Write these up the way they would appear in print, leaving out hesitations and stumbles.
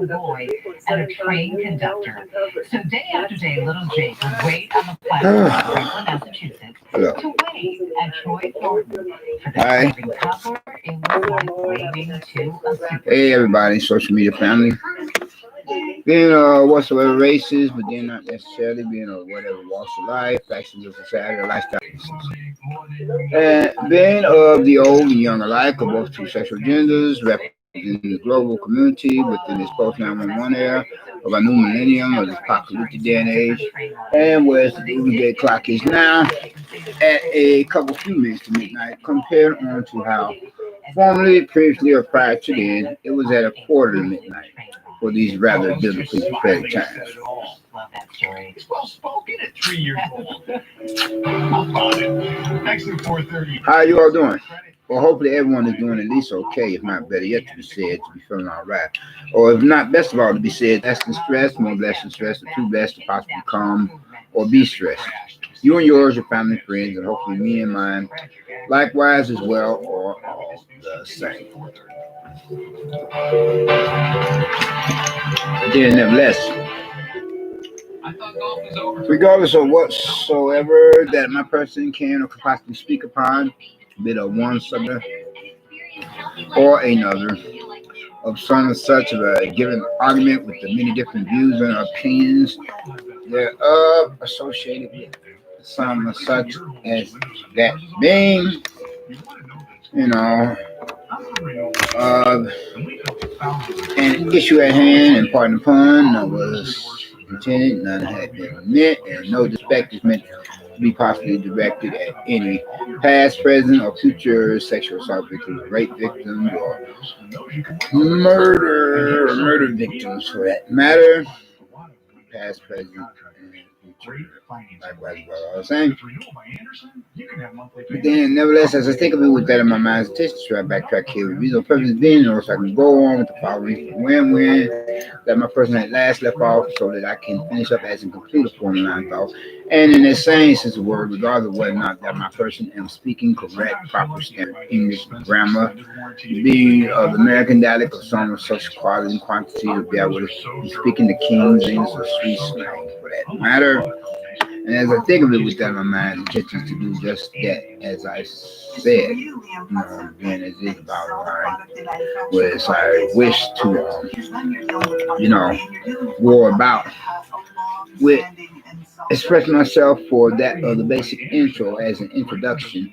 young boy and a trained conductor. So day after day, little Jake would wait on the platform in Franklin, Massachusetts, to wave at Troy Thornton for the waving cobbler. It was like waving to a super. Hey everybody, social media family. Being whatsoever races, but then not necessarily being whatever walks of life, factions of society, or lifestyle. And being of the old and young alike of both two sexual genders, representing the global community within this post-911 era of our new millennium of this apocalyptic day and age, and whereas the doomsday clock is now at a few minutes to midnight, compared on to how formerly, previously, or prior to then, it was at a quarter to midnight for these rather biblically prophetic times. Love that story. It's well spoken at 3 years old. How about it? Excellent 4:30. How are you all doing? Well, hopefully everyone is doing at least okay, if not better yet to be said, to be feeling all right. Or if not, best of all, to be said, less than stressed, more less than stressed, or too blessed to possibly calm or be stressed. You and yours, your family, friends, and hopefully me and mine, likewise as well, or all the same. Then, nevertheless, regardless of whatsoever that my person can or could possibly speak upon, be it of one subject or another, of some such of a given argument with the many different views and opinions thereof associated with some such as that being, an issue at hand, and pardon the pun, none was intended, none had been meant, and no disrespect is meant to be possibly directed at any past, present, or future sexual assault victims, rape victims, or murder victims for that matter, past, present, and future. Likewise, what I was saying. But then, nevertheless, as I think of it with that in my mind's attention, so I backtrack here with reason purpose being, or so I can go on with the following when that my person had last left off, so that I can finish up as and complete a formalized thought. And in the same sense of word, regardless of whether or not that my person am speaking correct, proper standard English grammar, being of American dialect of some of such quality and quantity to be able to be speaking the King's English or street slang for that matter. And as I think of it with that, my mind intentions to do just that, as I said, again, as is about mine, was I wish to, go about with express myself for that the basic intro as an introduction,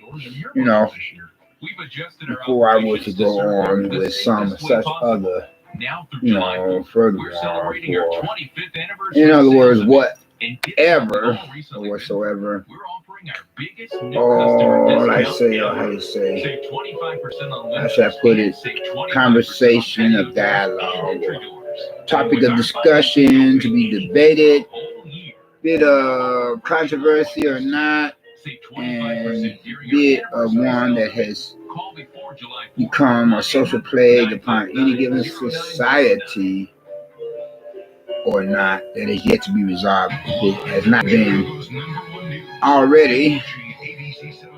before I were to go on with some such other, furthermore, in other words, whatever or whatsoever, or I say, or how you say, how should I put it, conversation of dialogue, topic of discussion to be debated, bit of controversy or not, and bit of one that has become a social plague upon any given society or not, that is yet to be resolved. It has not been already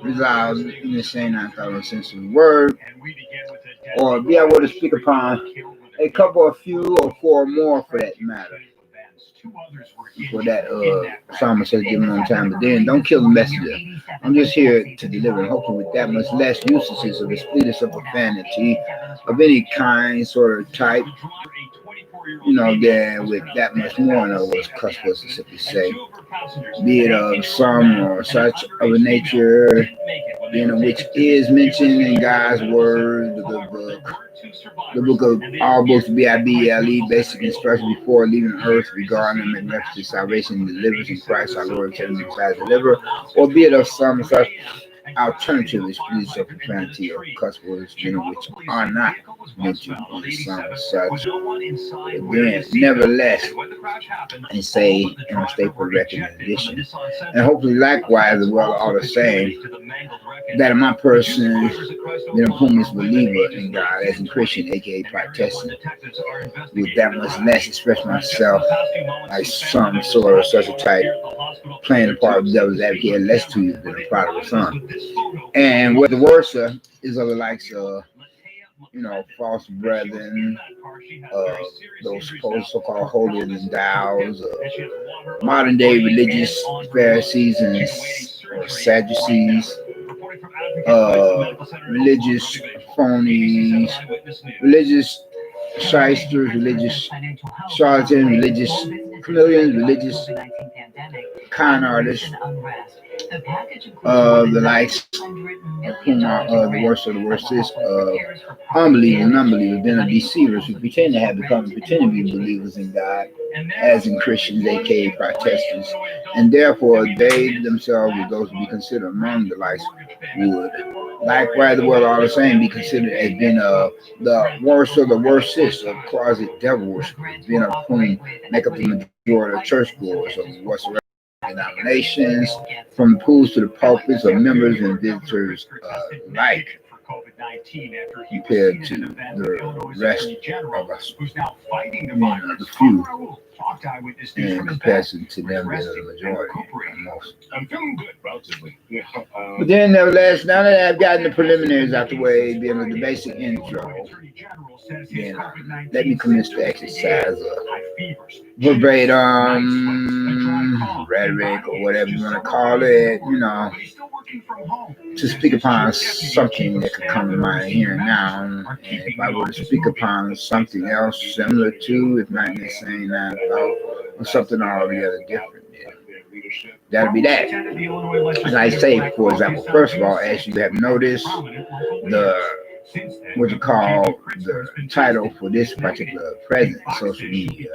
resolved in the same non-thought sense of the word, or be able to speak upon a couple of few or four more for that matter. For that psalmist says given on time, but then don't kill the messenger. I'm just here to deliver, and hopefully with that much less usages of the splitness of profanity of any kind, sort of type, then with that much more, in other words, cuss words to simply say, be it of some or such of a nature, which is mentioned in God's word, the good book. The book of all books, Bible, basic instruction before leaving earth regarding them in reference to salvation and deliverance in Christ our Lord and Savior, Messiah, deliverer, or be it of some such alternative excuse of profanity or cuss words, which are not mentioned in some such. Again, nevertheless, and say, and I stay for record in addition, and hopefully likewise as well all the same, that my person, whom is believer in God as a Christian, aka Protestant, with that much less express myself like some sort of such a type, playing the part of the devil's advocate less to you than a prodigal son. And what the worst is of the likes of false brethren, those supposed so-called holier than thous, modern day religious Pharisees and or Sadducees, religious phonies, religious shysters, religious charlatans, religious chameleons, religious con artists, the likes of whom are the worst of the worstest, unbelievers and unbelievers, then of deceivers who pretend to be believers in God, as in Christians, aka Protestants, and therefore they themselves would those to be considered among the likes would. Likewise, the world all the same be considered as being the worst of the worstest of closet devil worshippers, being of whom make up the majority of churchgoers of whatsoever denominations, from the pools to the pulpits of members and visitors alike, compared to the rest of us, the few, in comparison to them being the majority, most. I'm feeling good, relatively. But then, nevertheless, now that I've gotten the preliminaries out the way, being with the basic intro, then let me commence the exercise of verbatim rhetoric, or whatever you want to call it, to speak upon something that could come to mind here and now. And if I were to speak upon something else similar to, if not the same or something altogether different, that'll be that. As I say, for example, first of all, as you have noticed, what you call the title for this particular present social media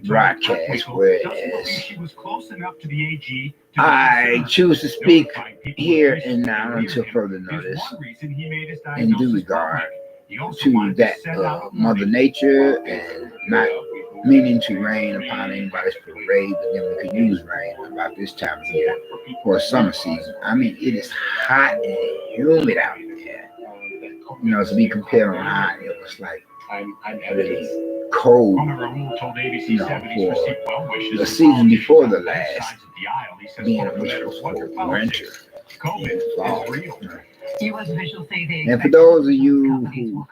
broadcast, whereas I choose to speak here and now until further notice, in due regard to that Mother Nature, and not meaning to rain upon anybody's parade, but then we could use rain about this time of year for a summer season. I mean, it is hot and humid out there. To be compared on hot, it was like really cold, for the season before the last, being which was for winter and fall. And for those of you who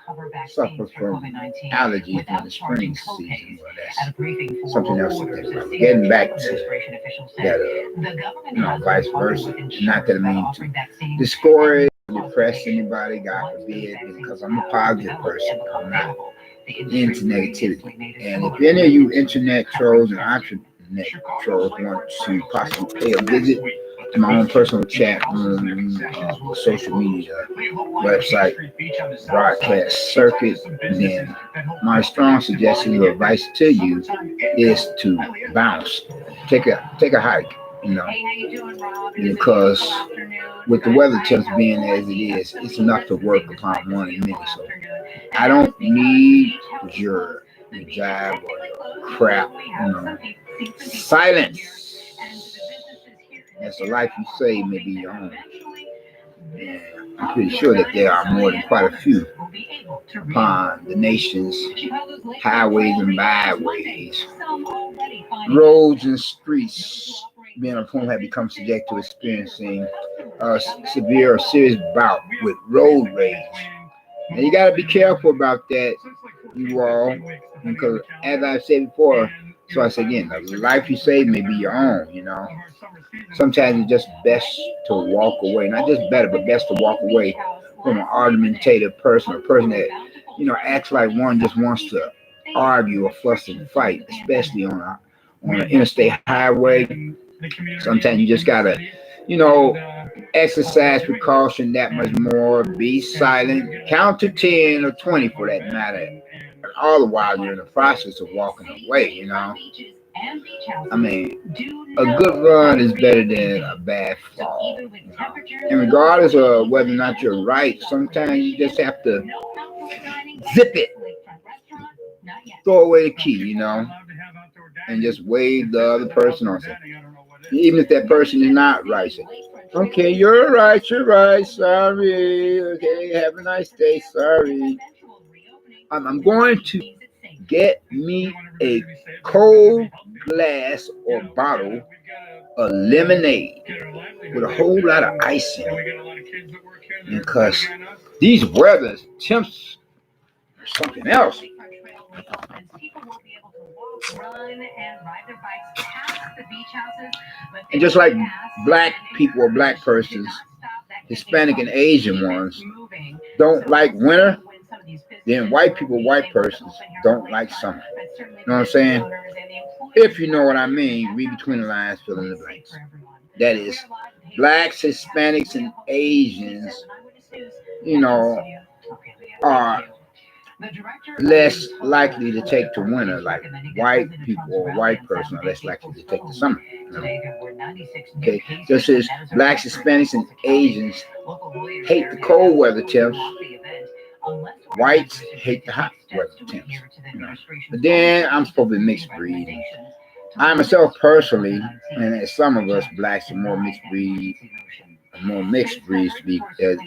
suffer from allergies in the spring season, well, that's something else to think about. Getting back to that, vice versa. Not that I mean to discourage, depress anybody, God forbid, because I'm a positive person. I'm not into negativity. And if any of you internet trolls and internet trolls want to possibly pay a visit to my own personal chat on social media website broadcast circuit, then my strong suggestion or advice to you is to bounce, take a hike, because with the weather temps being as it is, it's enough to work upon one and many. So I don't need your jive or crap, silence. As the life you say may be your own. And I'm pretty sure that there are more than quite a few upon the nation's highways and byways, roads and streets, being of whom have become subject to experiencing a severe or serious bout with road rage. And you got to be careful about that, you all, because as I've said before, so I say again, the life you save may be your own, Sometimes it's just best to walk away. Not just better, but best to walk away from an argumentative person, a person that, acts like one just wants to argue or fuss and fight, especially on an interstate highway. Sometimes you just gotta, exercise precaution that much more. Be silent. Count to 10 or 20 for that matter. All the while you're in the process of walking away, I mean, a good run is better than a bad fall. And regardless of whether or not you're right, sometimes you just have to zip it. Throw away the key, and just wave the other person on. Even if that person is not right. Say, okay, you're right, sorry. Okay, have a nice day, sorry. I'm going to get me a cold glass or bottle a lemonade with a whole lot of ice in it, because these weather temps are something else. And just like black people or black persons, Hispanic and Asian ones don't like winter, then white people, white persons don't like summer. You know what I'm saying? If you know what I mean, read between the lines, fill in the blanks. That is, blacks, Hispanics, and Asians, you know, are less likely to take to winter, like white people or white person are less likely to take to summer. You know? Okay, just as blacks, Hispanics, and Asians hate the cold weather temps, whites hate the hot weather temps. You know? But then I'm supposed to be mixed breed. I myself personally, and some of us blacks are more mixed breed, to be as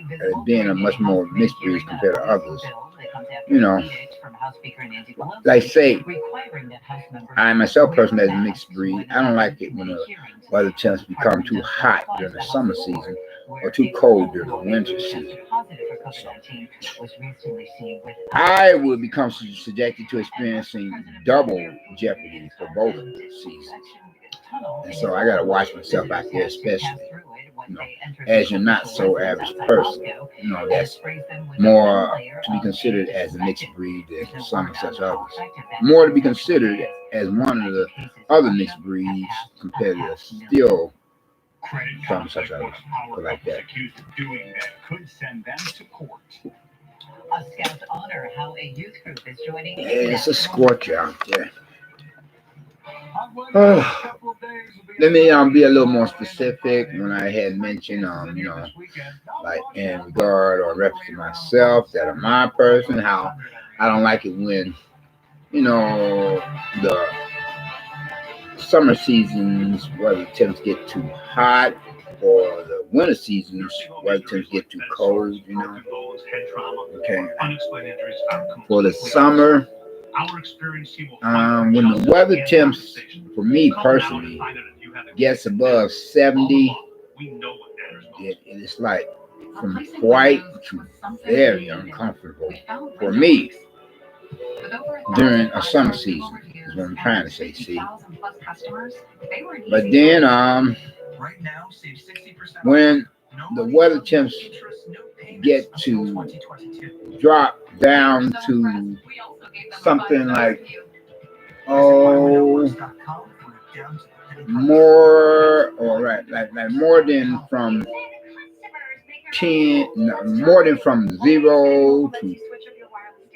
being a much more mixed breed compared to others. You know, like say, I myself personally as a mixed breed, I don't like it when the weather temps become too hot during the summer season or too cold during the winter season. So, I would become subjected to experiencing double jeopardy for both seasons. And so I gotta watch myself out there, especially, you know, as you're not so average person, you know, that's more to be considered as a mixed breed than some of such others. More to be considered as one of the other mixed breeds compared to still some such others, like that. It's a scorcher out there. Let me be a little more specific. When I had mentioned, you know, like in regard or reference to myself, that of my person, how I don't like it when, you know, the summer seasons weather temps get too hot, or the winter seasons weather temps get too cold. You know, okay. For the summer, when the weather temps, for me personally, gets above 70, it is like from quite to very uncomfortable for me during a summer season, is what I'm trying to say, see. But then, when the weather temps get to drop down to something like, more, or right, like more than from 10, no, more than from 0 to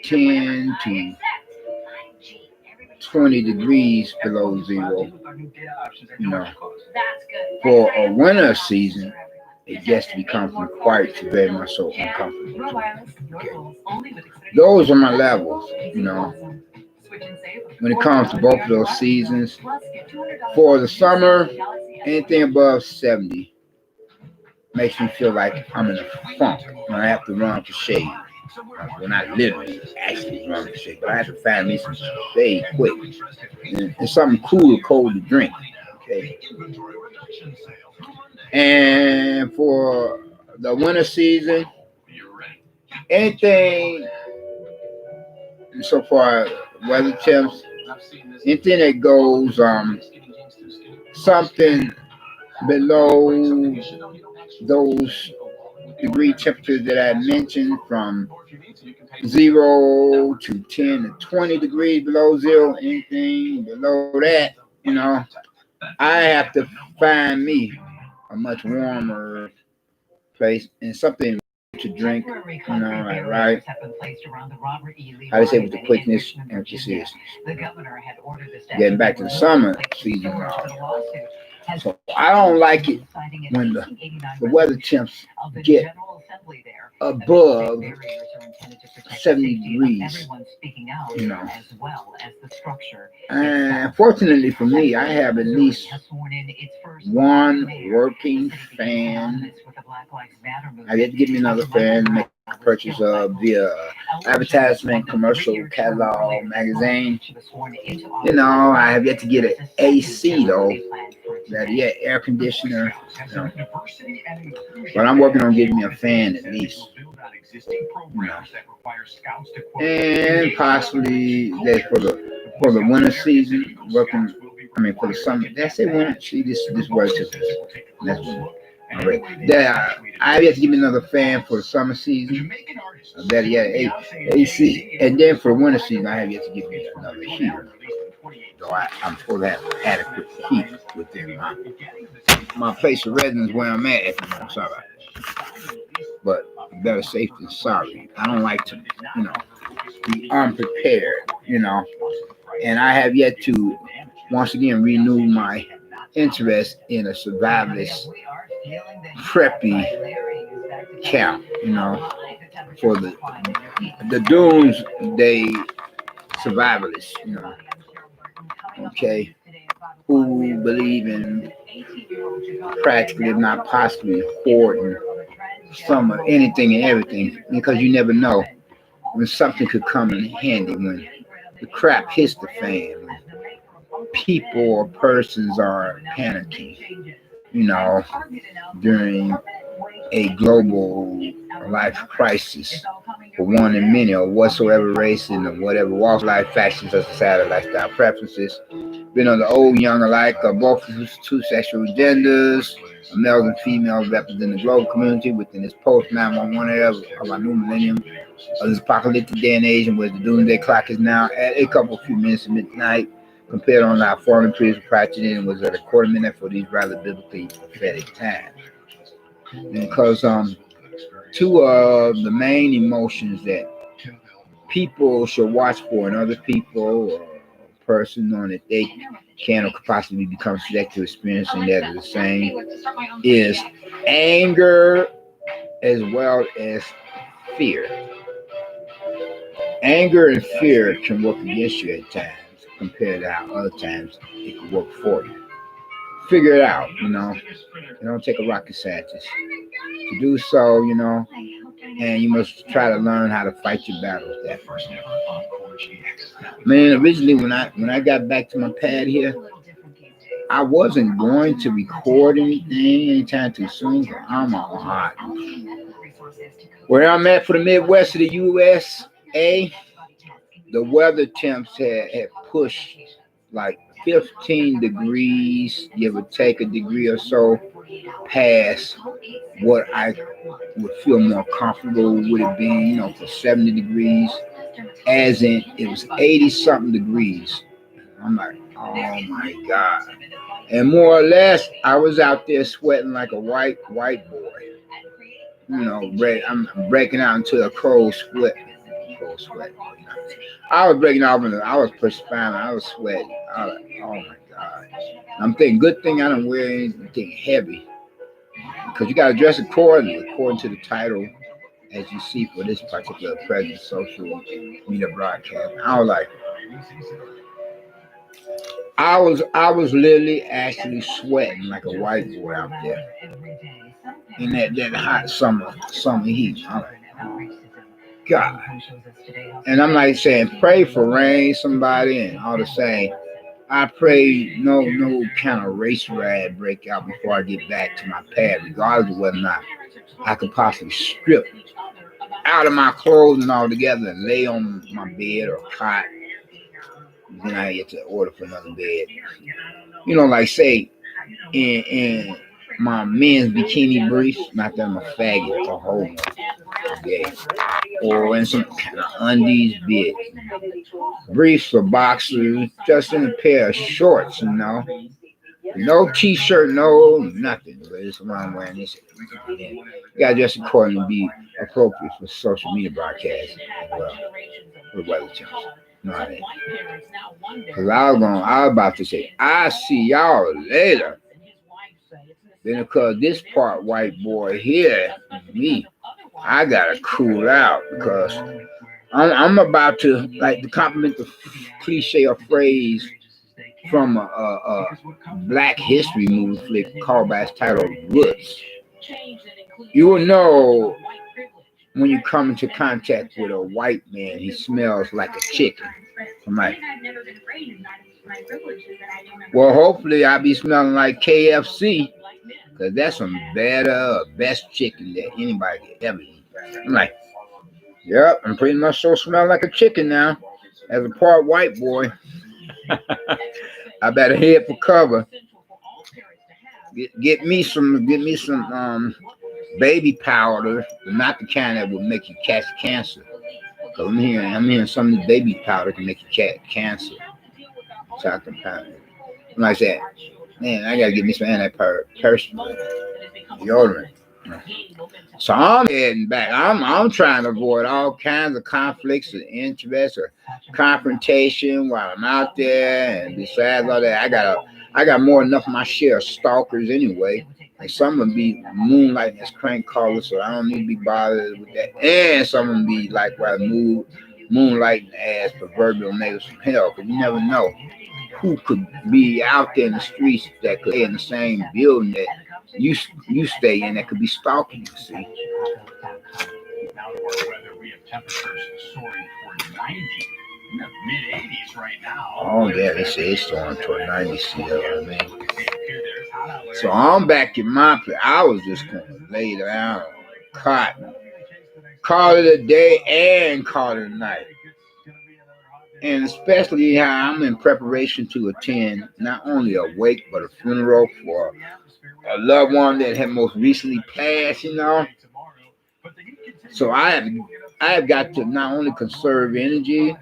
10 to 20 degrees below 0, you know, for a winter season, it gets to become from quite to very much so uncomfortable. Okay. Those are my levels, you know, when it comes to both of those seasons. For the summer, anything above 70 makes me feel like I'm in a funk when I have to run for shade. Well, not literally, actually run for shade, but I have to find me some shade quick. And something cool or cold to drink. Okay. And for the winter season, anything so far weather temps, anything that goes something below those degree temperatures that I mentioned, from 0 to 10 to 20 degrees below 0, anything below that, you know, I have to find me a much warmer place and something to drink, you know, right? I say with the quickness and precision. Getting back to the summer season, so I don't like it when the weather temps get above 70 degrees, you know. And fortunately for me, I have at least one working fan. I did give me another fan to make purchase via advertisement, commercial, catalog, magazine. You know, I have yet to get an AC though. That yeah, air conditioner. You know. But I'm working on getting me a fan at least. You know. And possibly that for the winter season, working. I mean for the summer. Did I say winter? See this word too. That's winter. All right. I have yet to give me another fan for the summer season. Better yet, AC. And then for the winter season, I have yet to give me another heater. So I'm supposed to have adequate heat within my place of residence where I'm at. I'm sorry about that. But better safe than sorry. I don't like to, you know, be unprepared, you know. And I have yet to, once again, renew my interest in a survivalist preppy camp, you know, for the doomsday survivalists, you know, okay, who believe in practically, if not possibly, hoarding some of anything and everything, because you never know when something could come in handy, when the crap hits the fan, when people or persons are panicking, you know, during a global life crisis for one and many, or whatsoever race and whatever walks, life, factions, or societal lifestyle preferences, been on the old, young alike, or both two sexual genders, males and females representing the global community within this post 911 era of our new millennium, of this apocalyptic day and age, and where the doomsday clock is now at a few minutes of midnight. Compared on our foreign previous practice, and was at a quarter minute for these rather biblically prophetic times. Because two of the main emotions that people should watch for in other people or a person on that they can or could possibly become subject to experiencing that are the same is anger as well as fear. Anger and fear can work against you at times compared to how other times it can work for you. Figure it out, you know. It don't take a rocket scientist to do so, you know. And you must try to learn how to fight your battles that way. Man, originally when I got back to my pad here, I wasn't going to record anything anytime too soon, but I'm all hot. Where I'm at for the Midwest of the USA, the weather temps had pushed like 15 degrees, give or take a degree or so, past what I would feel more comfortable with it being, you know, for 70 degrees, as in it was 80-something degrees. I'm like, oh my God. And more or less, I was out there sweating like a white boy. You know, I'm breaking out into a cold sweat. I was breaking out, I was perspiring, I was sweating. I was like, oh my God. I'm thinking, good thing I don't wear anything heavy. Because you got to dress accordingly, according to the title, as you see for this particular present social media broadcast. I was like, I was literally actually sweating like a white boy out there in that hot summer heat. I'm like, oh, God. And I'm like saying, pray for rain, somebody, and all the same. I pray no kind of race riot break out before I get back to my pad, regardless of whether or not I could possibly strip out of my clothes and all together and lay on my bed or cot. Then I get to order for another bed. You know, like say in my men's bikini briefs, not that I'm a faggot or homo, gay, or in some kind of undies bit, briefs or boxers, just in a pair of shorts, you know. No t-shirt, no nothing. But it's what I'm wearing this. You gotta dress accordingly to be appropriate for social media broadcasts as well. For weather temps. You know what I mean? Because I was about to say, I see y'all later. Then because this part white boy here, me, I gotta cool out because I'm about to like to compliment the cliche or phrase from a Black History movie flick called by its title Roots. You will know when you come into contact with a white man, he smells like a chicken. I'm like, well, hopefully I'll be smelling like KFC, because that's some better, best chicken that anybody could ever eat. I'm like, yep, I'm pretty much so smell like a chicken now, as a part white boy. I better head for cover. Get me some baby powder, but not the kind that will make you catch cancer. Cause I'm hearing some of the baby powder can make you catch cancer. Talking powder. Like that, man, I gotta get me some anti-perspirant deodorant. So I'm heading back. I'm trying to avoid all kinds of conflicts of interest or confrontation while I'm out there. And besides all that, I got more than enough of my share of stalkers anyway. And some of them be moonlighting as crank callers, so I don't need to be bothered with that. And some of them be likewise moonlighting as proverbial neighbors from hell, because you never know who could be out there in the streets that could be in the same building that you stay in that could be stalking you, see. Now to our weather, we have temperatures soaring for 90, mid-80s right now. Oh yeah, they say it's soaring toward 90, see what I mean? So I'm back in my place. I was just gonna lay down, call it a day and call it a night. And especially how I'm in preparation to attend not only a wake but a funeral for a loved one that had most recently passed, you know. So I have got to not only conserve energy,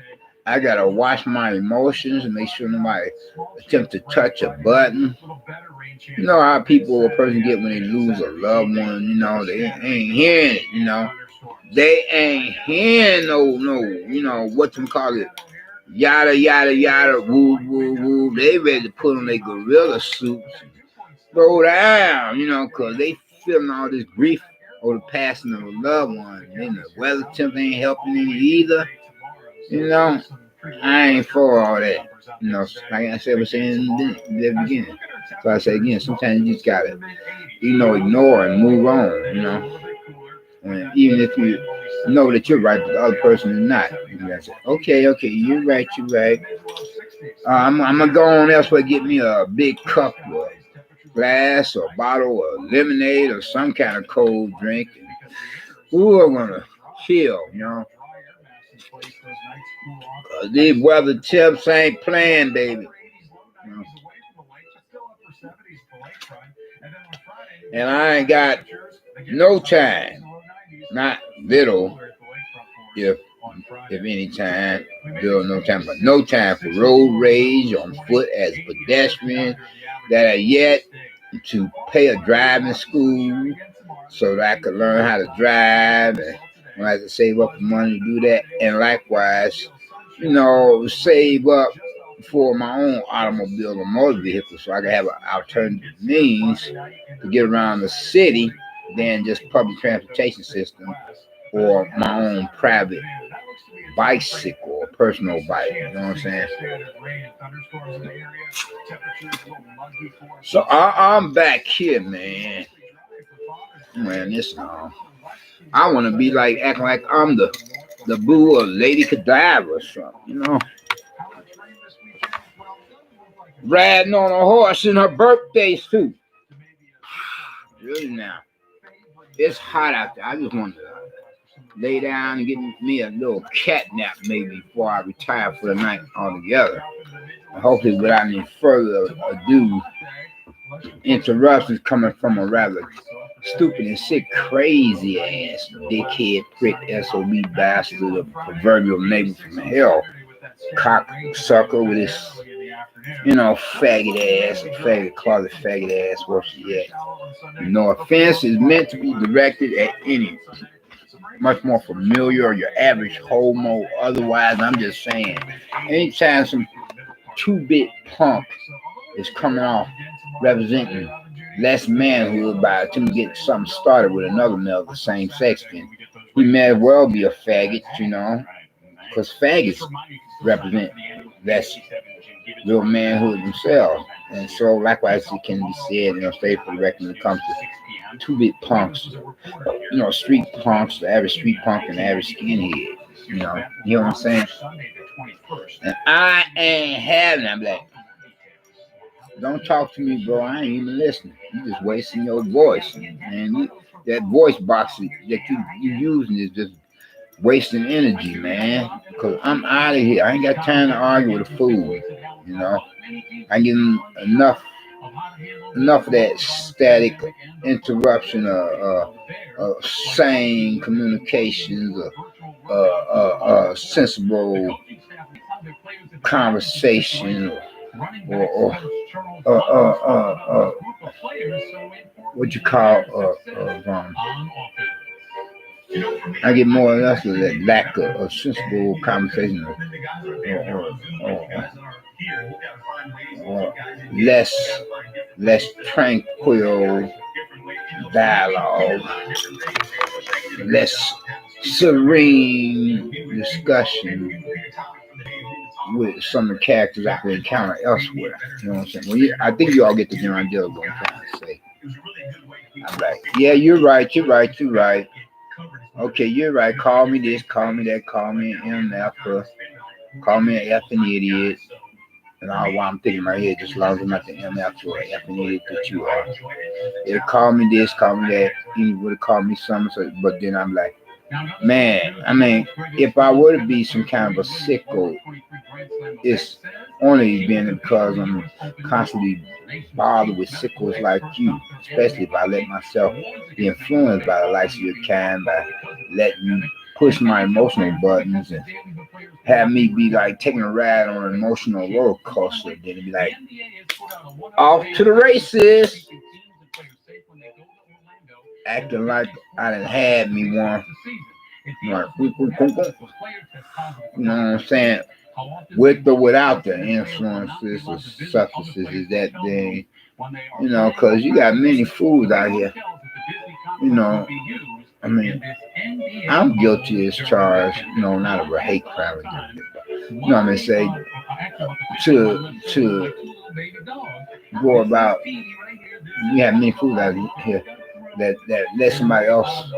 I gotta watch my emotions and make sure nobody attempt to touch a button. You know how a person get when they lose a loved one, you know, they ain't hearing it, you know. They ain't hearing no, you know, whatchamacallit, yada, yada, yada, woo, woo, woo. They ready to put on their gorilla suits and throw down, you know, because they feeling all this grief over the passing of a loved one. And the weather temp ain't helping any either. You know, I ain't for all that. You know, like I said, in the beginning. So I say again, sometimes you just gotta, ignore and move on, you know. And even if you know that you're right, but the other person is not, you gotta say, okay, you're right. I'm gonna go on elsewhere, get me a big cup or glass or bottle of lemonade or some kind of cold drink. And we're gonna chill, you know. These weather tips ain't playing, baby. You know? And I ain't got no time, not little, if any time, no time, but no time for road rage on foot as pedestrians that are yet to pay a driving school so that I could learn how to drive, and I have to save up the money to do that. And likewise, save up for my own automobile or motor vehicle so I can have an alternative means to get around the city than just public transportation system or my own private bicycle or personal bike. You know what I'm saying? So I'm back here, man. Man, I want to be like acting like I'm the boo or Lady Godiva or something, you know. Riding on a horse in her birthday suit. Really now. It's hot out there. I just want to lay down and get me a little cat nap maybe before I retire for the night altogether. And hopefully without any further ado, interruptions coming from a rather stupid and sick, crazy ass, dickhead, prick, SOB bastard, a proverbial neighbor from hell, cocksucker with his, faggot ass, closet faggot ass, where she at. No offense is meant to be directed at any much more familiar or your average homo. Otherwise, I'm just saying, anytime some 2-bit punk is coming off representing less manhood by attempting to get something started with another male of the same sex, then he may as well be a faggot, because faggots represent less real manhood themselves. And so likewise it can be said, straight for the record when it comes to two big punks, you know, street punks, the average street punk and the average skinhead. You know what I'm saying? And I ain't having it. I'm like, don't talk to me, bro. I ain't even listening. You just wasting your voice. And that voice box that you using is just wasting energy, man. Because I'm out of here. I ain't got time to argue with a fool. You know, I get enough of that static interruption sane communications, sensible conversation, or what you call I get more or less of that lack of sensible conversation, or less tranquil dialogue, less serene discussion with some of the characters I can encounter elsewhere. You know what I'm saying? Well, yeah, I think you all get the general idea of what I'm trying to say. I'm like, yeah, you're right. Okay, you're right. Call me this, call me that, call me an MF, call me an effing idiot. And all while I'm thinking in my head, just as long as I'm not the MF or effing idiot that you are. They call me this, call me that. You would have called me something, but then I'm like, man, I mean, if I were to be some kind of a sicko, it's only been because I'm constantly bothered with sickos like you, especially if I let myself be influenced by the likes of your kind, by letting you push my emotional buttons and have me be like taking a ride on an emotional roller coaster. Then it'd be like, off to the races, acting like I done had me one. Like, you know what I'm saying? With or without the influences or substances, that thing, you know, because you got many fools out here. You know, I mean, I'm guilty as charged, you know, not of a hate crime, you know what I'm gonna say, to go about. You have many fools out here that let somebody else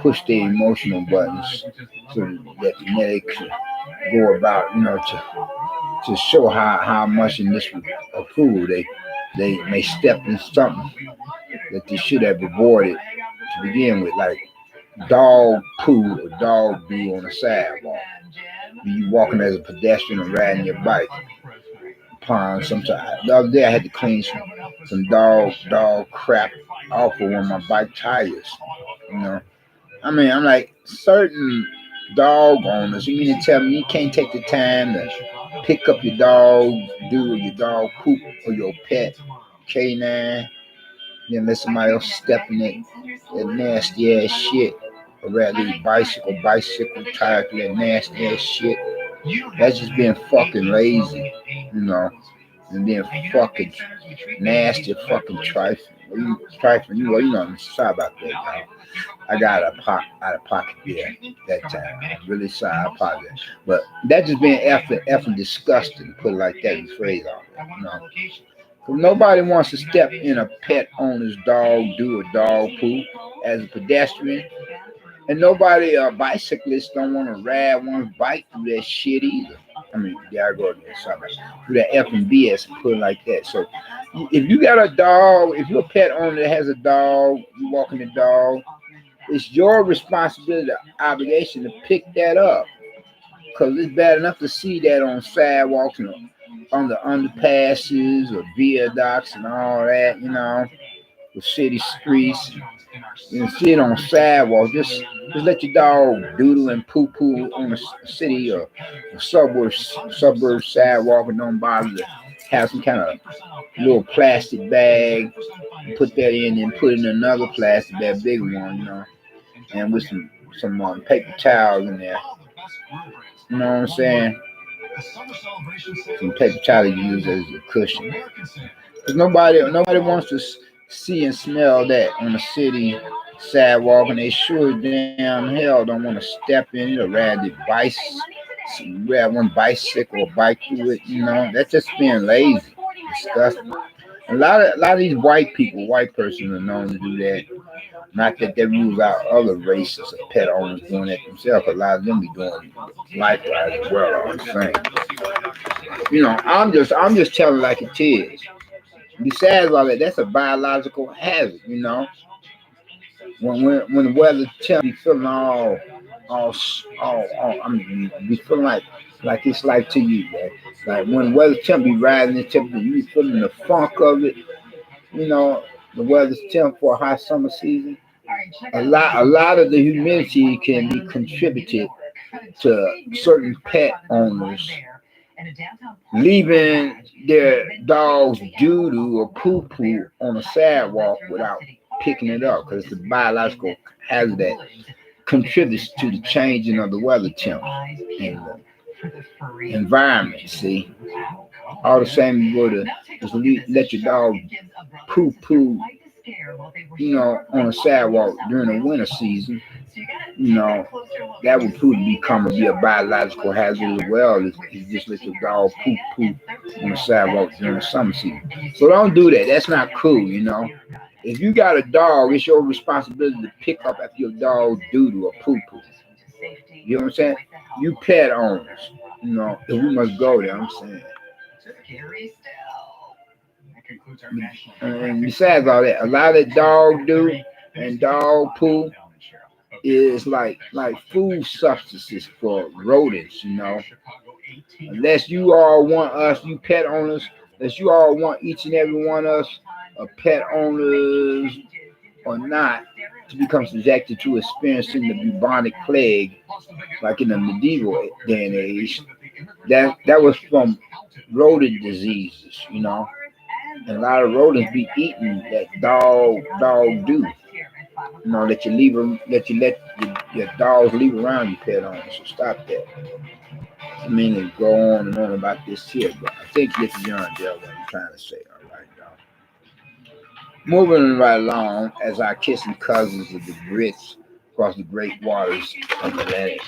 push their emotional buttons so that they can go about, you know, to show how much in this approval they may step in something that they should have avoided to begin with, like dog poo or dog poo on the sidewalk. You walking as a pedestrian or riding your bike. Pond sometimes. The other day I had to clean some dog crap off of one of my bike tires. You know, I mean, I'm like, certain dog owners, you mean to tell me you can't take the time to pick up your dog, do your dog poop or your pet canine, then let somebody else step in it, that nasty ass shit, or rather bicycle tire through that nasty ass shit. That's just being fucking lazy, you know, and being fucking nasty, fucking trifling. You know, I'm sorry about that, y'all. I got out of pocket there that time. I'm really sorry, I apologize. But that just being effing disgusting, put it like that, you phrase all that, you know. Because nobody wants to step in a pet owner's dog, do a dog poo as a pedestrian. And nobody, bicyclists don't want to ride one's bike through that shit either. I mean, yeah, I go there, sorry. Through that effing BS, put it like that. So if you got a dog, if you're a pet owner that has a dog, you walking the dog, it's your responsibility, obligation to pick that up. Because it's bad enough to see that on sidewalks and on the underpasses or viaducts and all that, you know, the city streets. You see it on sidewalks. Just let your dog doodle and poo-poo on the city or suburb sidewalk, and don't bother to have some kind of little plastic bag, put that in and put in another plastic bag, big one, you know, and with some paper towels in there. You know what I'm saying? Some paper towel you use as a cushion. Because nobody wants to see and smell that on the city sidewalk, and they sure damn hell don't want to step in it or ride one bicycle or bike through it. You know, that's just being lazy, disgusting. A lot of these white person are known to do that. Not that they rule out other races of pet owners doing that themselves. A lot of them be doing likewise as well. I'm saying, I'm just telling like it is. Besides all that, that's a biological hazard. When the weather temp be feeling be feeling like it's like to you, man. Like when the weather temp be rising in temperature, you be feeling the funk of it. The weather's temp for a hot summer season. A lot of the humidity can be contributed to certain pet owners leaving their dog's doo-doo or poo-poo on the sidewalk without picking it up, because it's a biological hazard that contributes to the changing of the weather temp and the environment. See, all the same, you go to just let your dog poo-poo, on the sidewalk during the winter season, that would prove to be a biological hazard as well. You just let your dog poo-poo on the sidewalk during the summer season. So don't do that. That's not cool, If you got a dog, it's your responsibility to pick up after your dog's doo-doo or poo-poo. You know what I'm saying? You pet owners, if we must go there, I'm saying. And besides all that, a lot of dog do and dog poo is like food substances for rodents, Unless you all want us, you pet owners, unless you all want each and every one of us, pet owners or not, to become subjected to experiencing the bubonic plague, like in the medieval day and age. That was from rodent diseases, And a lot of rodents be eating that dog do. Let your dogs leave around you, pet owners. So stop that. It go on and on about this here, but I think this is what I'm trying to say. All right, dog. Moving right along as our kissing cousins of the grits across the great waters of the Atlantic.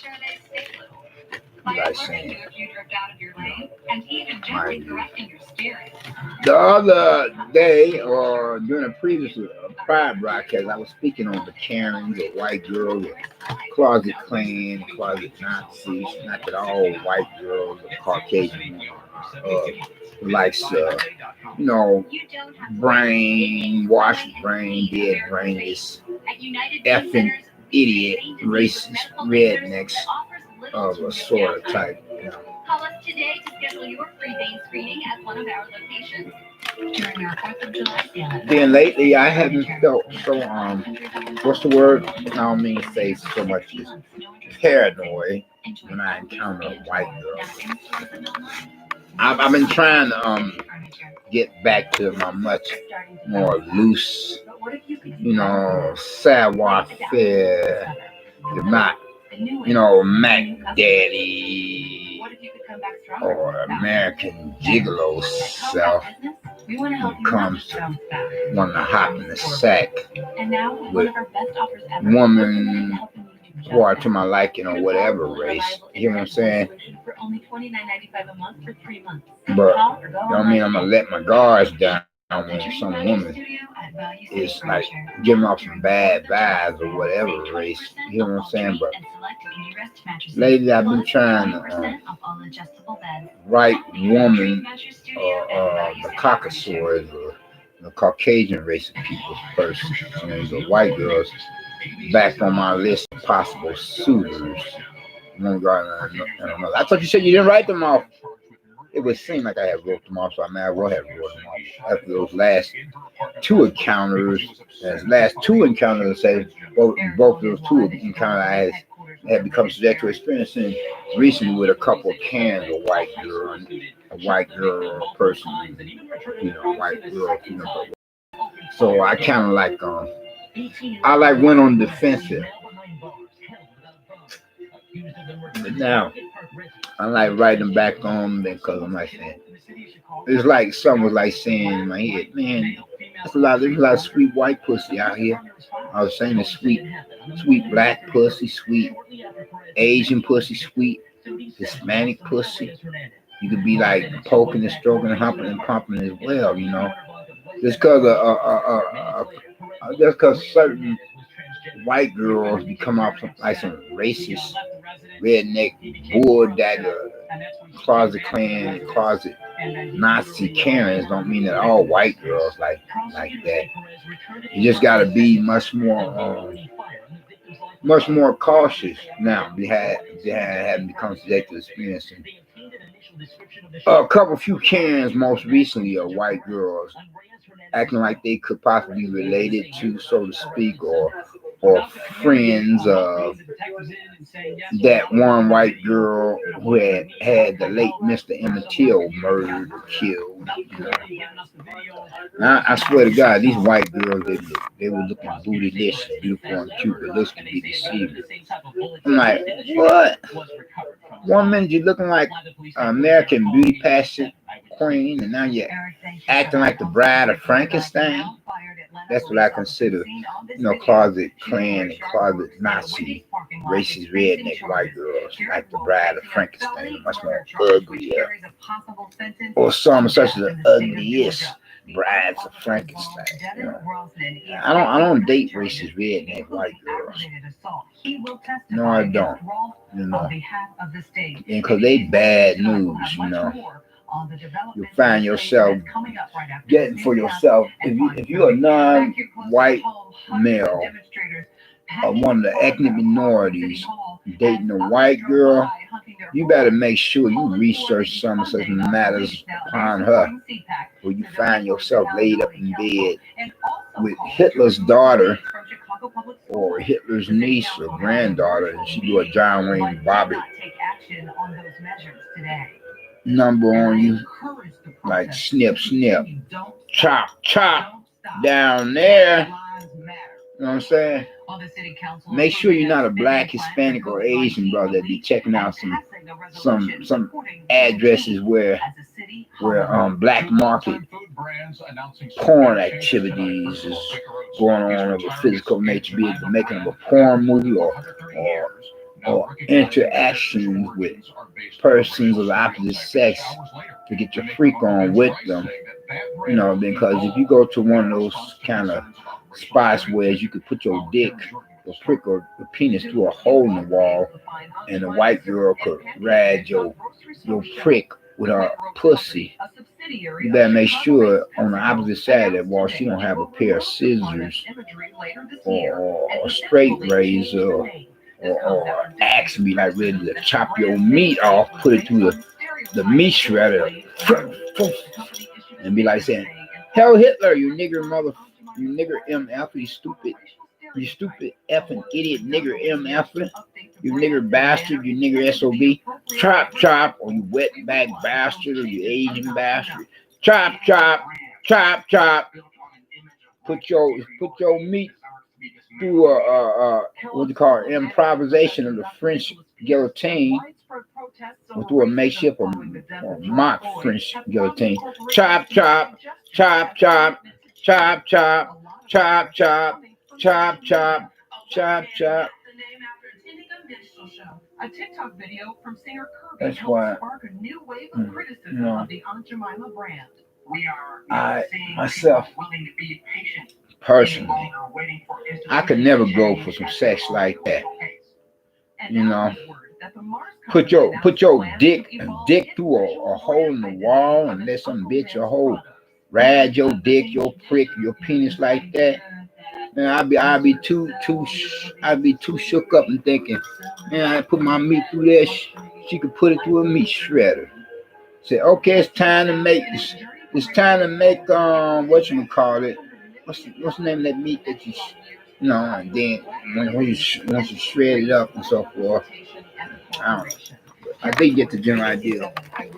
Saying. The other day, or during a previous prior broadcast, I was speaking on the Karens, the white girls, the closet Klan, closet Nazis. Not that all white girls or Caucasian likes, brainwashed, brain dead, brainless, effing idiot, racist rednecks of a sort of type. Call us today to schedule your free vein screening at one of our locations. During our 4th of July sale. Then lately, I haven't felt so what's the word? I don't mean to say so much as paranoid when I encounter a white girl. I've been trying to get back to my much more loose, savoir-faire, if not, Mac Daddy or American Gigolo self who comes to want to hop in the sack with woman who are to my liking or whatever race. You know what I'm saying? But don't mean I'm gonna let my guards down when some woman is like giving off some bad vibes or whatever race. You know what I'm saying? But lately I've been trying to right woman the Caucasoids or the Caucasian race of people first, and the white girls back on my list of possible suitors. I thought you said you didn't write them off. It would seem like I had wrote them off, so I may have wrote them off after those last two encounters. Say both of those two encounters I had become subject to experiencing recently with a couple of cans of white girl, and a white girl person, white girl, So I kind of like went on the defensive. But now I like writing back on them because I'm like saying it's like someone was like saying in my head, man, there's a lot of sweet white pussy out here. I was saying the sweet black pussy, sweet Asian pussy, sweet Hispanic pussy. You could be like poking and stroking and humping and pumping as well, Just because certain white girls become off like some racist redneck bull dagger closet Klan, closet Nazi Karens don't mean that all white girls like that. You just got to be much more cautious now. They hadn't become subject to experiencing a few Karens most recently are white girls acting like they could possibly be related to, so to speak, or friends of that one white girl who had the late Mr. Emmett Till murdered or killed. Now, I swear to God, these white girls, they were looking bootylicious, beautiful and cute, but looks can be deceiving. I'm like, what? 1 minute you're looking like an American beauty pageant queen, and now you're acting like the bride of Frankenstein. That's what I consider, closet Klan and closet Nazi, racist redneck white girls, like the bride of Frankenstein, much more uglier, or some such as the ugliest brides of Frankenstein. I don't date racist redneck white girls. No, I don't. And because they bad news, you'll find yourself getting for yourself, if you're a non-white male or one of the ethnic minorities dating a white girl, you better make sure you research some such matters upon her, where you find yourself laid up in bed with Hitler's daughter or Hitler's niece or granddaughter, and she do a John Wayne Bobby number on you, like snip, snip, chop, chop, down there. You know what I'm saying? Make sure you're not a black, Hispanic, or Asian brother that be checking out some addresses where black market porn activities is going on of a physical nature, be it the making of a porn movie or interactions with persons of the opposite sex to get your freak on with them. Because if you go to one of those kind of spots where you could put your dick or prick or your penis through a hole in the wall, and a white girl could ride your prick with her pussy, you better make sure on the opposite side of that wall she don't have a pair of scissors or a straight razor or axe be like ready to chop your meat off, put it through the meat shredder, and be like saying, "Hell Hitler, you nigger mother, you nigger MF, you stupid effing idiot nigger MF, you nigger bastard, you nigger SOB, chop chop, or you wetback bastard, or you Asian bastard, chop chop, chop chop, put your meat through what you call improvisation of the French guillotine, or through a makeshift or mock French guillotine. Chop chop, chop chop, chop chop, chop chop, chop chop, chop chop. A TikTok video from singer Kirby That's helped why, spark a new wave of criticism of the Aunt Jemima brand. We are myself, willing to be patient. personally, I could never go for some sex like that. Put your dick through a hole in the wall and let some bitch a hole ride your dick, your prick, your penis like that. Man, I'd be too shook up and thinking, man, I put my meat through there. She could put it through a meat shredder. Say, okay, it's time to make what you call it? What's the name of that meat that you and then once you shred it up and so forth. I think you get the general idea of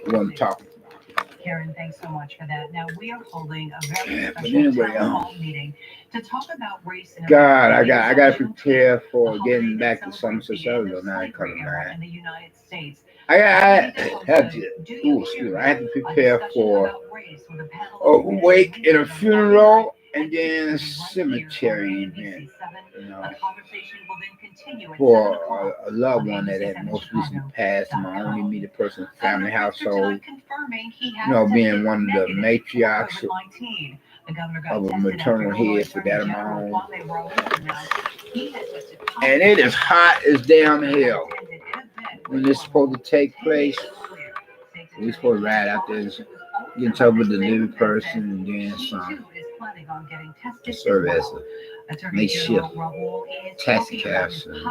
what I'm talking about. Karen, thanks so much for that. Now we are holding a very special town hall meeting to talk about race. God, I got to prepare for getting back to some such other now coming back. I have to prepare for a wake and a funeral and then a cemetery event, for a loved one that had most recently passed in my only immediate person, family household. Being one of the matriarchs of a maternal head for that amount. And it is hot as damn hell when it's supposed to take place. We're supposed to ride out there, get in touch with the delivered person, and then some serve as a makeshift taxi cab service.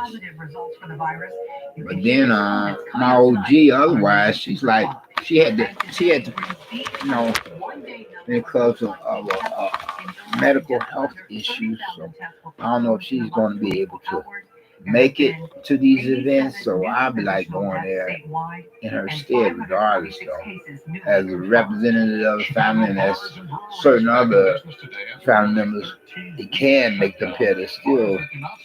But then my OG, otherwise, she's like, she had to, you know, because of medical health issues. So I don't know if she's going to be able to make it to these events. So I'll be like going there in her stead, regardless, though, as a representative of the family, and as certain other family members, they can make them pay. There's still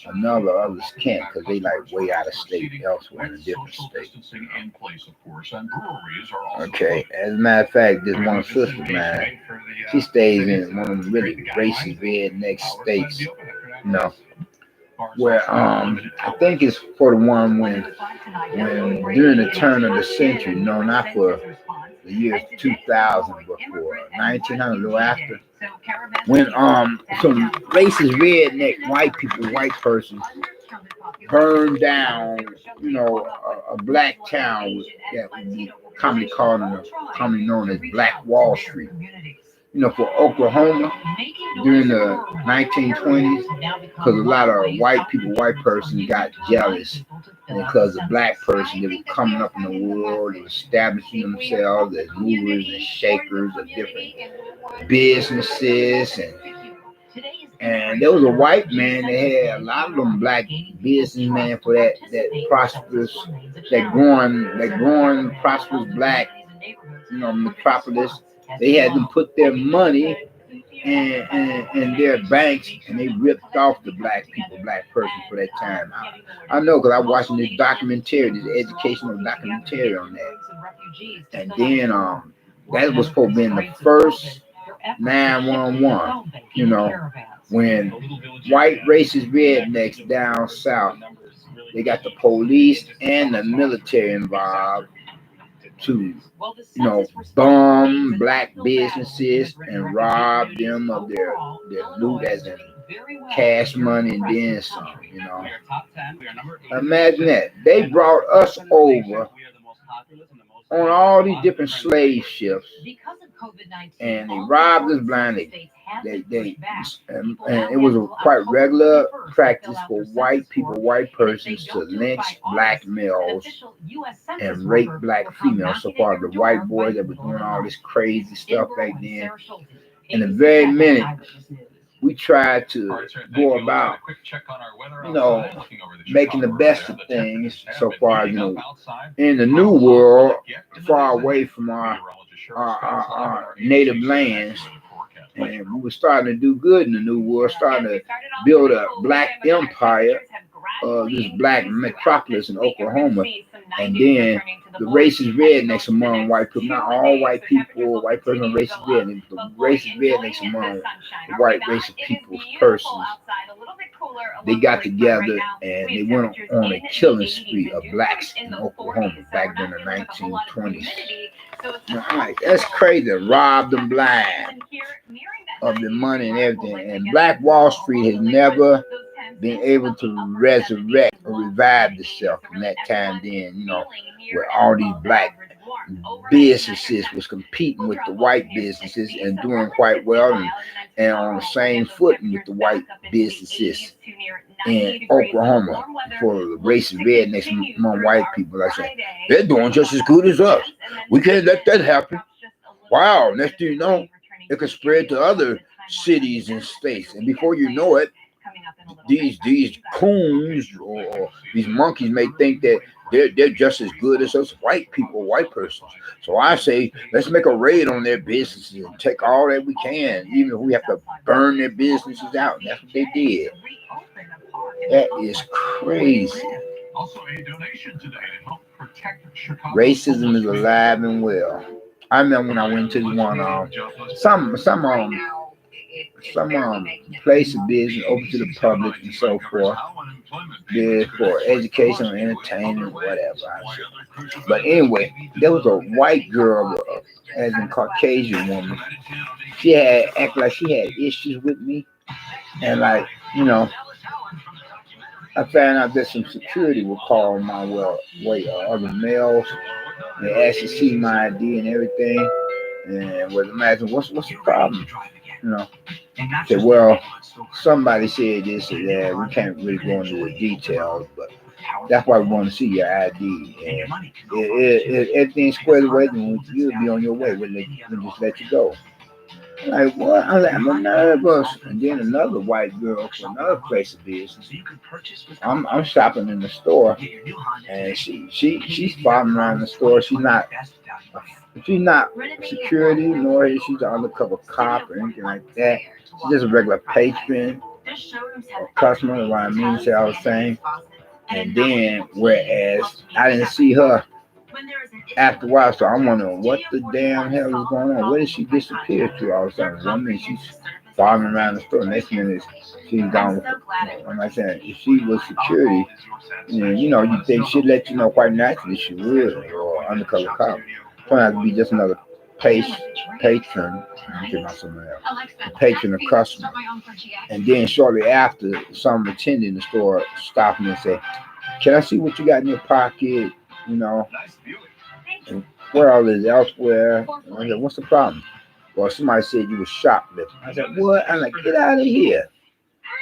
others can't because they like way out of state elsewhere in a different state. Okay, as a matter of fact, this one sister of mine, she stays in one of the really racist redneck states, you know, where I think it's for the one when during the turn of the century, no, not for the year 2000, but for 1900, a little after, when some racist redneck white person burned down, you know, a black town that would be commonly known as Black Wall Street. You know, for Oklahoma during the 1920s, because a lot of white person got jealous because the black person, they were coming up in the world and establishing themselves as movers and shakers of different businesses, and there was a white man that had a lot of them black businessmen for that prosperous, that growing prosperous black, you know, metropolis. They had them put their money in their banks, and they ripped off the black person for that time. I know because I'm watching this documentary, this educational documentary on that. And then that was supposed to be in the first 911, you know, when white racist rednecks down south, they got the police and the military involved to, you know, bomb black businesses and rob them of their loot, as in cash money and then some, you know. Imagine that. They brought us over on all these different slave ships, and they robbed us blindly. And it was a quite regular practice for white persons to lynch black males and rape black females. So far, the white boys that were doing all this crazy stuff back then. In the very minute we tried to go about, you know, making the best of things so far, you know, in the new world, far away from our native lands. And we were starting to do good in the new world, starting to build a black empire, this black metropolis in Oklahoma. And then the racist rednecks among white people, not all white people, white person are racist rednecks, the racist rednecks among the white racist people's persons, they got together and they went on a killing spree of blacks in Oklahoma back in the 1920s. I'm like, that's crazy. Robbed them blind of the money and everything. And Black Wall Street has never been able to resurrect or revive itself from that time then, you know, where all these black businesses was competing with the white businesses and doing quite well and on the same footing with the white businesses in Oklahoma for the racist rednecks among white people. I say, they're doing just as good as us. We can't let that happen. Wow, next thing you know, it could spread to other cities and states. And before you know it, these coons or these monkeys may think that they're just as good as us white people, white persons. So I say, let's make a raid on their businesses and take all that we can, even if we have to burn their businesses out. And that's what they did. That is crazy. Racism is alive and well. I remember when I went to one some place of business open to the public and so forth, there for educational entertainment, whatever. But anyway, there was a white girl, as in Caucasian woman, she had acted like she had issues with me, and like, you know, I found out that some security would call my way other males. They asked to see my ID and everything, and was imagine what's the problem, you know. Said, well, somebody said this or that. We can't really go into the details, but that's why we want to see your ID. And if everything squares away, then you'll be on your way. We'll just let you go. Like, what? I'm like, I'm nervous. And then another white girl from another place of business. I'm shopping in the store, and she's following around the store. She's not security, nor is she the undercover cop or anything like that. She's just a regular patron or customer, what I mean, say I was saying. And then, whereas I didn't see her after a while, so I'm wondering what the damn hell is going on. Where did she disappear to all of a sudden? One minute she's following around the store, next minute she's gone. I'm like saying, if she was security, you know, you think she'd let you know quite naturally she would, or undercover cop. Turned out to be just another patron, a patron, a customer. And then shortly after, some attendant in the store stopped me and said, "Can I see what you got in your pocket? You know, and where all is elsewhere?" And I said, "What's the problem?" "Well, somebody said you were shoplifting." I said, "What?" I'm like, "Get out of here."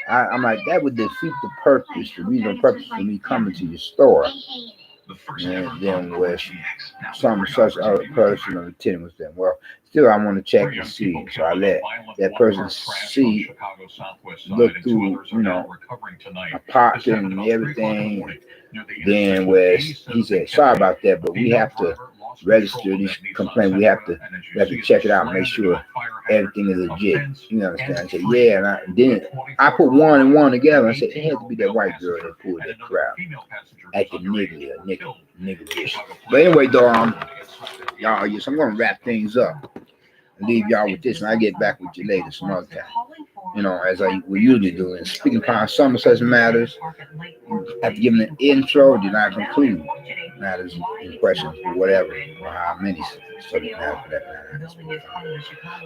I'm like, that would defeat the purpose, the reason purpose for me coming to your store. And then with some such other person or attendant was there. Well, still I want to check and see. So I let that person see, look through, you know, my pocket and everything. Then he said, "Sorry about that, but we have to register these complaints. We have to check it out, make sure everything is legit." You understand? I said, "Yeah." And then I put one and one together. I said, it had to be that white girl that pulled that crowd. Acting nigga. But anyway, though, y'all, yes, I'm gonna wrap things up and leave y'all with this, and I get back with you later some other time. You know, as I we usually do. And speaking upon some such matters, after giving an intro, do not conclude matters in questions or whatever, or how many subject matters for that matter.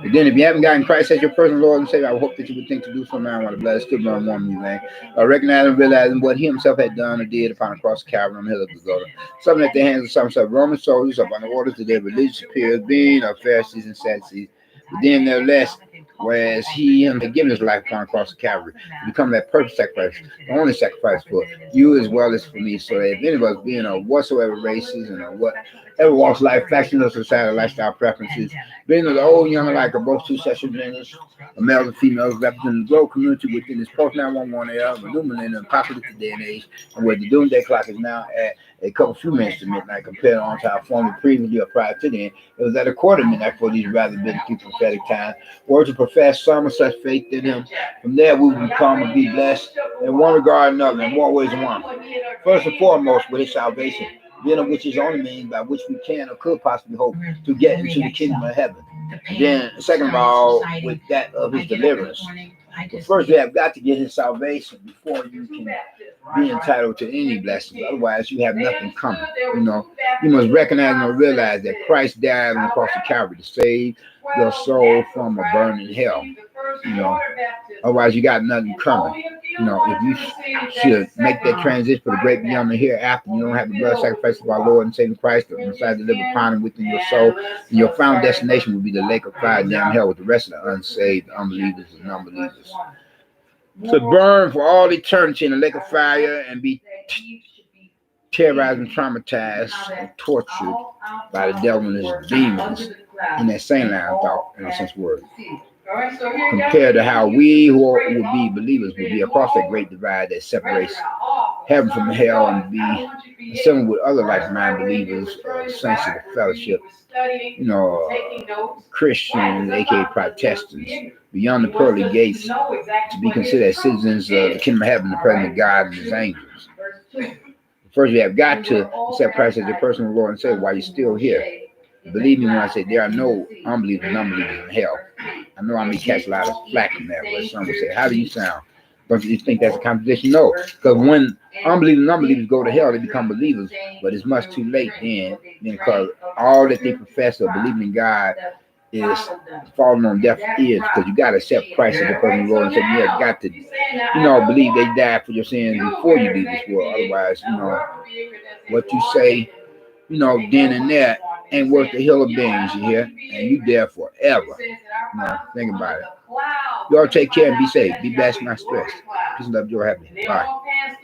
But then, if you haven't gotten Christ as your personal Lord and Savior, I hope that you would think to do so now while the blood is still going warm you, man. Recognizing and realizing what he himself had done or did upon the cross of Calvary on the hill of Golgotha. Something at the hands of some such Roman soldiers upon the orders of their religious superiors, being of Pharisees and Sadducees. But then they're less, whereas he had given his life upon the cross of Calvary to become that perfect sacrifice, the only sacrifice for you as well as for me. So that if any of us being of whatsoever races and whatever walks of life, factions or societal lifestyle preferences, being of the old, young alike, or both two sexual genders, males and females, representing the global community within this post-911 era of a new millennium, apocalyptic day and age, and where the doomsday clock is now at a couple few minutes to midnight compared on to our former previously or prior to then. It was at a quarter midnight for these rather biblical prophetic times. Or to profess some of such faith in him. From there we will become and be blessed in one regard or another, in more ways than one. First and foremost with his salvation, then of which is the only means by which we can or could possibly hope to get into the kingdom of heaven. And then second of all, with that of his deliverance. But first, you have got to get his salvation before you can be entitled to any blessings. Otherwise, you have nothing coming. You know, you must recognize and realize that Christ died on the cross of Calvary to save your soul from a burning hell. You know, otherwise, you got nothing coming. You know, if you should make that transition for the great beyond the hereafter, you don't have the blood sacrifice of our Lord and Savior Christ, the Messiah to live upon and within your soul. And your final destination will be the lake of fire and damn hell with the rest of the unsaved, unbelievers, and unbelievers. To burn for all eternity in the lake of fire and be terrorized and traumatized and tortured by the devil and his demons in that same line of thought, in a sense word. Compared to how we who would be believers would be across that great divide that separates heaven from hell and be similar with other like-minded believers, saints of the fellowship, you know, Christians, aka Protestants, beyond the pearly gates to be considered as citizens of the kingdom of heaven, the presence of God and his angels. First, you have got to accept Christ as your personal Lord and Savior while you're still here. Believe me when I say there are no unbelievers and unbelievers in hell. I know I may catch a lot of flack from that, but some will say, "How do you sound? Don't you think that's a contradiction?" No, because when unbelievers and unbelievers go to hell, they become believers, but it's much too late then because all that they profess of believing in God is falling on deaf ears, because you got to accept Christ as a person Lord and Savior. You have got to, believe they died for your sins before you leave this world. Otherwise, what you say, then and there ain't worth the hill of beans, you hear? And you there forever. Think about it. Y'all take care and be safe. Be blessed, not stressed. Peace and love, joy, happiness. Bye.